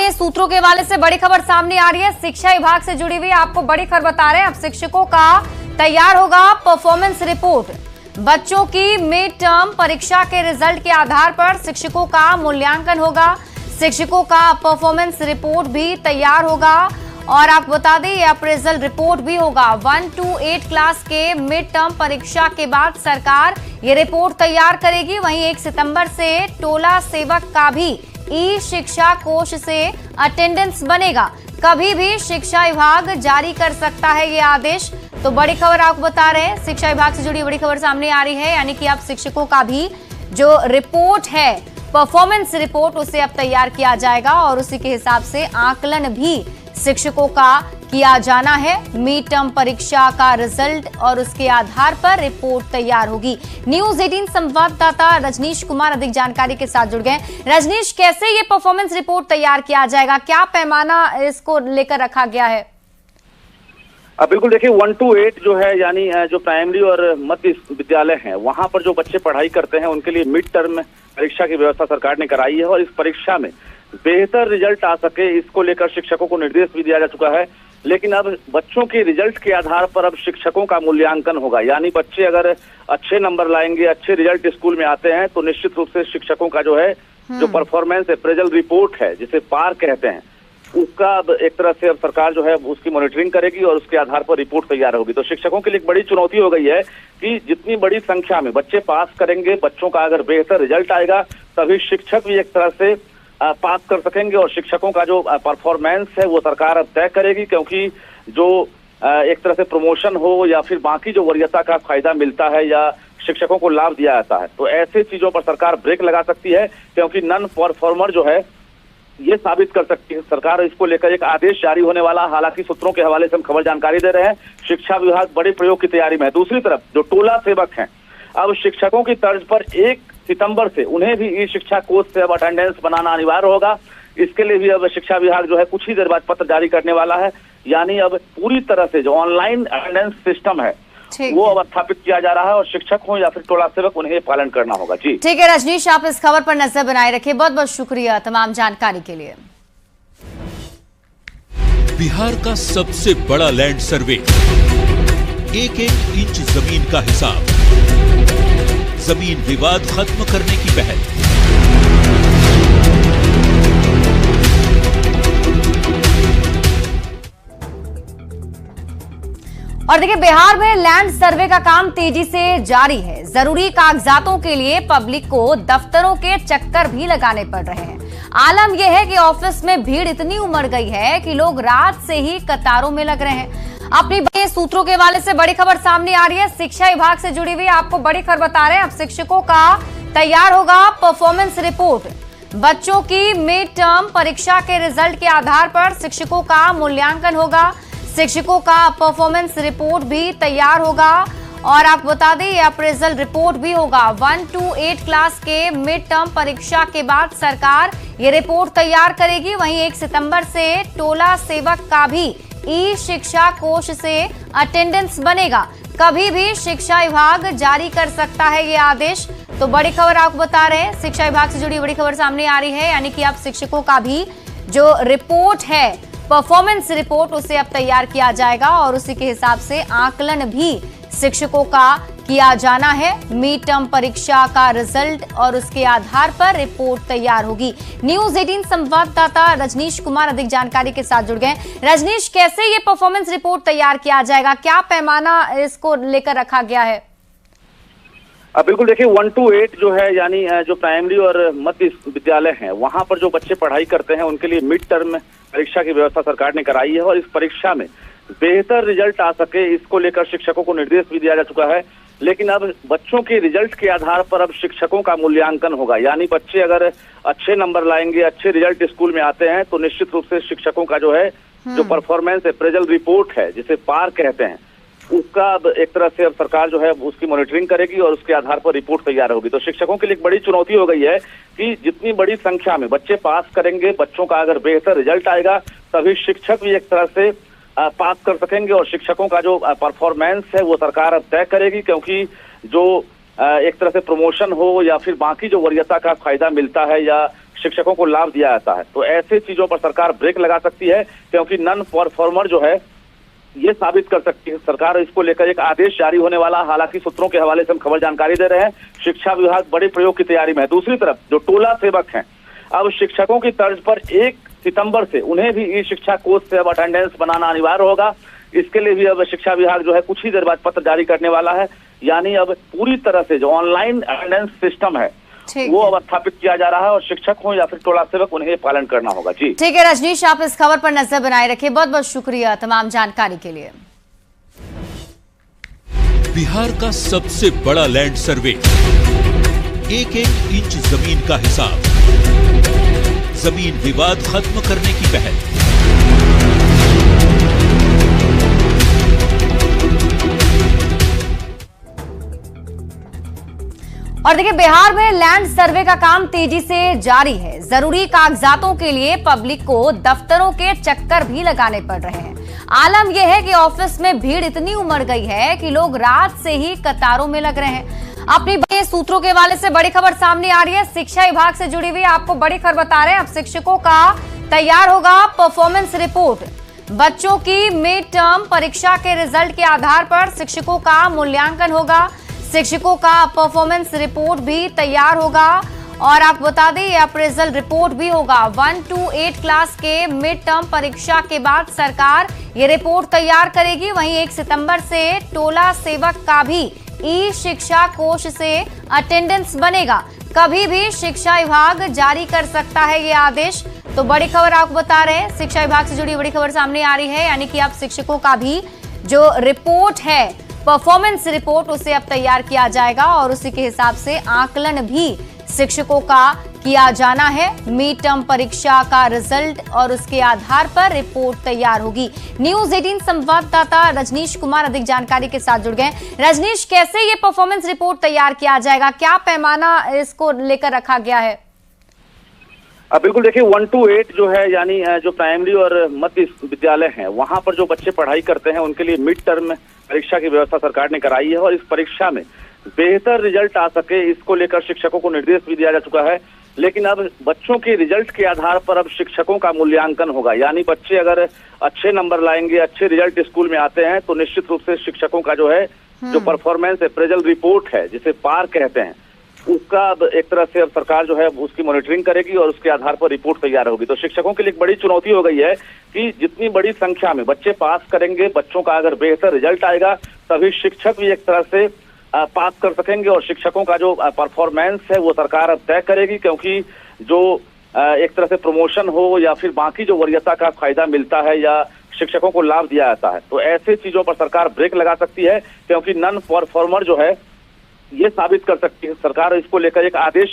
में सूत्रों के हवाले से बड़ी खबर सामने आ रही है। शिक्षा विभाग से जुड़ी हुई आपको बड़ी खबर बता रहे हैं। अब शिक्षकों का तैयार होगा परफॉर्मेंस रिपोर्ट। बच्चों की मिड टर्म परीक्षा के रिजल्ट के आधार पर शिक्षकों का मूल्यांकन होगा। शिक्षकों का परफॉर्मेंस रिपोर्ट भी तैयार होगा और आपको बता दें यह अप्रेजल रिपोर्ट भी होगा। 1 to 8 क्लास के मिड टर्म परीक्षा के बाद सरकार ये रिपोर्ट तैयार करेगी। वहीं 1 सितंबर से टोला सेवक का भी ई शिक्षा कोष से अटेंडेंस बनेगा। कभी भी शिक्षा विभाग जारी कर सकता है ये आदेश। तो बड़ी खबर आपको बता रहे हैं, शिक्षा विभाग से जुड़ी बड़ी खबर सामने आ रही है, यानी कि अब शिक्षकों का भी जो रिपोर्ट है परफॉर्मेंस रिपोर्ट उसे अब तैयार किया जाएगा और उसी के हिसाब से आकलन भी शिक्षकों का किया जाना है। मिड टर्म परीक्षा का रिजल्ट और उसके आधार पर रिपोर्ट तैयार होगी। न्यूज़ 18 संवाददाता रजनीश कुमार अधिक जानकारी के साथ जुड़ गए। रजनीश, कैसे ये परफॉर्मेंस रिपोर्ट तैयार किया जाएगा, क्या पैमाना इसको लेकर रखा गया है? बिल्कुल, देखिए 1 to 8 जो है, यानी जो प्राइमरी और मध्य विद्यालय हैं वहां पर जो बच्चे पढ़ाई करते हैं उनके लिए मिड टर्म परीक्षा की व्यवस्था सरकार ने कराई है और इस परीक्षा में बेहतर रिजल्ट आ सके इसको लेकर शिक्षकों को निर्देश भी दिया जा चुका है। लेकिन अब बच्चों के रिजल्ट के आधार पर अब शिक्षकों का मूल्यांकन होगा, यानी बच्चे अगर अच्छे नंबर लाएंगे, अच्छे रिजल्ट स्कूल में आते हैं तो निश्चित रूप से शिक्षकों का जो है जो परफॉर्मेंस अप्रेजल रिपोर्ट है जिसे पार कहते हैं उसका अब एक तरह से अब सरकार जो है उसकी मॉनिटरिंग करेगी और उसके आधार पर रिपोर्ट तैयार होगी। तो शिक्षकों के लिए एक बड़ी चुनौती हो गई है कि जितनी बड़ी संख्या में बच्चे पास करेंगे, बच्चों का अगर बेहतर रिजल्ट आएगा तभी शिक्षक भी एक तरह से पास कर सकेंगे और शिक्षकों का जो परफॉर्मेंस है वो सरकार अब तय करेगी, क्योंकि जो एक तरह से प्रमोशन हो या फिर बाकी जो वरीयता का फायदा मिलता है या शिक्षकों को लाभ दिया जाता है तो ऐसे चीजों पर सरकार ब्रेक लगा सकती है, क्योंकि नॉन परफॉर्मर जो है ये साबित कर सकती है। सरकार इसको लेकर एक आदेश जारी होने वाला, हालांकि सूत्रों के हवाले से हम खबर जानकारी दे रहे हैं, शिक्षा विभाग बड़े प्रयोग की तैयारी में है। दूसरी तरफ जो टोला सेवक हैं, अब शिक्षकों की तर्ज पर 1 सितंबर से उन्हें भी ई शिक्षा कोष से अब अटेंडेंस बनाना अनिवार्य होगा। इसके लिए भी अब शिक्षा विभाग जो है कुछ ही देर बाद पत्र जारी करने वाला है, यानी अब पूरी तरह से जो ऑनलाइन अटेंडेंस सिस्टम है वो अब स्थापित किया जा रहा है और शिक्षक हो या फिर टोला सेवक उन्हें पालन करना होगा। जी ठीक है रजनीश, आप इस खबर पर नजर बनाए रखिए। बहुत बहुत शुक्रिया तमाम जानकारी के लिए। बिहार का सबसे बड़ा लैंड सर्वे, एक एक इंच जमीन का हिसाब, जमीन विवाद खत्म करने की पहल। और देखिए बिहार में लैंड सर्वे का काम तेजी से जारी है। जरूरी कागजातों के लिए पब्लिक को दफ्तरों के चक्कर भी लगाने पड़ रहे हैं। आलम यह है कि ऑफिस में भीड़ इतनी उमड़ गई है कि लोग रात से ही कतारों में लग रहे हैं। अपनी सूत्रों के हवाले से बड़ी खबर सामने आ रही है। शिक्षा विभाग से जुड़ी हुई आपको बड़ी खबर बता रहे हैं। अब शिक्षकों का तैयार होगा परफॉर्मेंस रिपोर्ट। बच्चों की मिड टर्म परीक्षा के रिजल्ट के आधार पर शिक्षकों का मूल्यांकन होगा। शिक्षकों का परफॉर्मेंस रिपोर्ट भी तैयार होगा और आपको बता दें यह अप्रेजल रिपोर्ट भी होगा। 1 to 8 क्लास के मिड टर्म परीक्षा के बाद सरकार ये रिपोर्ट तैयार करेगी। वहीं 1 सितंबर से टोला सेवक का भी ई शिक्षा कोष से अटेंडेंस बनेगा। कभी भी शिक्षा विभाग जारी कर सकता है ये आदेश। तो बड़ी खबर आपको बता रहे हैं, शिक्षा विभाग से जुड़ी बड़ी खबर सामने आ रही है, यानी कि अब शिक्षकों का भी जो रिपोर्ट है परफॉर्मेंस रिपोर्ट उसे अब तैयार किया जाएगा और उसी के हिसाब से आकलन भी शिक्षकों का किया जाना है। मिड टर्म परीक्षा का रिजल्ट और उसके आधार पर रिपोर्ट तैयार होगी। न्यूज़ 18 संवाददाता रजनीश कुमार अधिक जानकारी के साथ जुड़ गए। रजनीश, कैसे ये परफॉर्मेंस रिपोर्ट तैयार किया जाएगा, क्या पैमाना इसको लेकर रखा गया है? बिल्कुल, देखिए 1 to 8 जो है, यानी जो प्राइमरी और मध्य विद्यालय हैं वहां पर जो बच्चे पढ़ाई करते हैं उनके लिए मिड टर्म परीक्षा की व्यवस्था सरकार ने कराई है और इस परीक्षा में बेहतर रिजल्ट आ सके इसको लेकर शिक्षकों को निर्देश भी दिया जा चुका है। लेकिन अब बच्चों के रिजल्ट के आधार पर अब शिक्षकों का मूल्यांकन होगा, यानी बच्चे अगर अच्छे नंबर लाएंगे, अच्छे रिजल्ट स्कूल में आते हैं तो निश्चित रूप से शिक्षकों का जो है जो परफॉर्मेंस अप्रेजल रिपोर्ट है जिसे पार कहते हैं उसका अब एक तरह से अब सरकार जो है उसकी मॉनिटरिंग करेगी और उसके आधार पर रिपोर्ट तैयार होगी। तो शिक्षकों के लिए एक बड़ी चुनौती हो गई है कि जितनी बड़ी संख्या में बच्चे पास करेंगे, बच्चों का अगर बेहतर रिजल्ट आएगा तभी शिक्षक भी एक तरह से पास कर सकेंगे और शिक्षकों का जो परफॉर्मेंस है वो सरकार अब तय करेगी, क्योंकि जो एक तरह से प्रमोशन हो या फिर बाकी जो वरीयता का फायदा मिलता है या शिक्षकों को लाभ दिया जाता है। तो ऐसे चीजों पर सरकार ब्रेक लगा सकती है, क्योंकि नॉन परफॉर्मर जो है ये साबित कर सकती है सरकार। इसको लेकर एक आदेश जारी होने वाला, हालांकि सूत्रों के हवाले से हम खबर जानकारी दे रहे हैं, शिक्षा विभाग बड़े प्रयोग की तैयारी में है। दूसरी तरफ जो टोला सेवक हैं, अब शिक्षकों की तर्ज पर 1 सितंबर से उन्हें भी ई शिक्षा कोष से अब अटेंडेंस बनाना अनिवार्य होगा। इसके लिए भी अब शिक्षा विभाग जो है कुछ ही देर बाद पत्र जारी करने वाला है, यानी अब पूरी तरह से जो ऑनलाइन अटेंडेंस सिस्टम है वो अब स्थापित किया जा रहा है और शिक्षक हो या फिर टोला सेवक उन्हें पालन करना होगा। जी ठीक है रजनीश, आप इस खबर पर नजर बनाए रखिए। बहुत बहुत शुक्रिया तमाम जानकारी के लिए। बिहार का सबसे बड़ा लैंड सर्वे, एक एक इंच जमीन का हिसाब, जमीन विवाद खत्म करने की पहल। और देखिए बिहार में लैंड सर्वे का काम तेजी से जारी है। जरूरी कागजातों के लिए पब्लिक को दफ्तरों के चक्कर भी लगाने पड़ रहे हैं। आलम यह है कि ऑफिस में भीड़ इतनी उमड़ गई है कि लोग रात से ही कतारों में लग रहे हैं। अपनी बड़े सूत्रों के हवाले से बड़ी खबर सामने आ रही है, शिक्षा विभाग से जुड़ी हुई आपको बड़ी खबर बता रहे हैं। अब शिक्षकों का तैयार होगा परफॉर्मेंस रिपोर्ट। बच्चों की मिड टर्म परीक्षा के रिजल्ट के आधार पर शिक्षकों का मूल्यांकन होगा। शिक्षकों का परफॉर्मेंस रिपोर्ट भी तैयार होगा और आप बता दें ये अप्रेजल रिपोर्ट भी होगा। 1 to 8 क्लास के मिड टर्म परीक्षा के बाद सरकार ये रिपोर्ट तैयार करेगी। वहीं 1 सितंबर से टोला सेवक का भी ई शिक्षा कोष से अटेंडेंस बनेगा। कभी भी शिक्षा विभाग जारी कर सकता है ये आदेश। तो बड़ी खबर आपको बता रहे हैं, शिक्षा विभाग से जुड़ी बड़ी खबर सामने आ रही है, यानी कि अब शिक्षकों का भी जो रिपोर्ट है, परफॉर्मेंस रिपोर्ट, उसे अब तैयार किया जाएगा और उसी के हिसाब से आकलन भी शिक्षकों का किया जाना है। मिड टर्म परीक्षा का रिजल्ट और उसके आधार पर रिपोर्ट तैयार होगी। न्यूज़ 18 संवाददाता रजनीश कुमार अधिक जानकारी के साथ जुड़ गए। रजनीश, कैसे ये परफॉर्मेंस रिपोर्ट तैयार किया जाएगा, क्या पैमाना इसको लेकर रखा गया है? बिल्कुल देखिए 1 to 8 जो है, यानी जो प्राइमरी और मध्य विद्यालय हैं वहां पर जो बच्चे पढ़ाई करते हैं उनके लिए मिड टर्म परीक्षा की व्यवस्था सरकार ने कराई है और इस परीक्षा में बेहतर रिजल्ट आ सके, इसको लेकर शिक्षकों को निर्देश भी दिया जा चुका है। लेकिन अब बच्चों के रिजल्ट के आधार पर अब शिक्षकों का मूल्यांकन होगा, यानी बच्चे अगर अच्छे नंबर लाएंगे, अच्छे रिजल्ट स्कूल में आते हैं, तो निश्चित रूप से शिक्षकों का जो है जो परफॉर्मेंस अप्रेजल रिपोर्ट है, जिसे पार कहते हैं, उसका अब एक तरह से अब सरकार जो है उसकी मॉनिटरिंग करेगी और उसके आधार पर रिपोर्ट तैयार होगी। तो शिक्षकों के लिए एक बड़ी चुनौती हो गई है कि जितनी बड़ी संख्या में बच्चे पास करेंगे, बच्चों का अगर बेहतर रिजल्ट आएगा, तभी शिक्षक भी एक तरह से पास कर सकेंगे और शिक्षकों का जो परफॉर्मेंस है वो सरकार अब तय करेगी, क्योंकि जो एक तरह से प्रमोशन हो या फिर बाकी जो वरीयता का फायदा मिलता है या शिक्षकों को लाभ दिया जाता है, तो ऐसे चीजों पर सरकार ब्रेक लगा सकती है, क्योंकि नॉन परफॉर्मर जो है ये साबित कर सकती है सरकार। इसको लेकर एक आदेश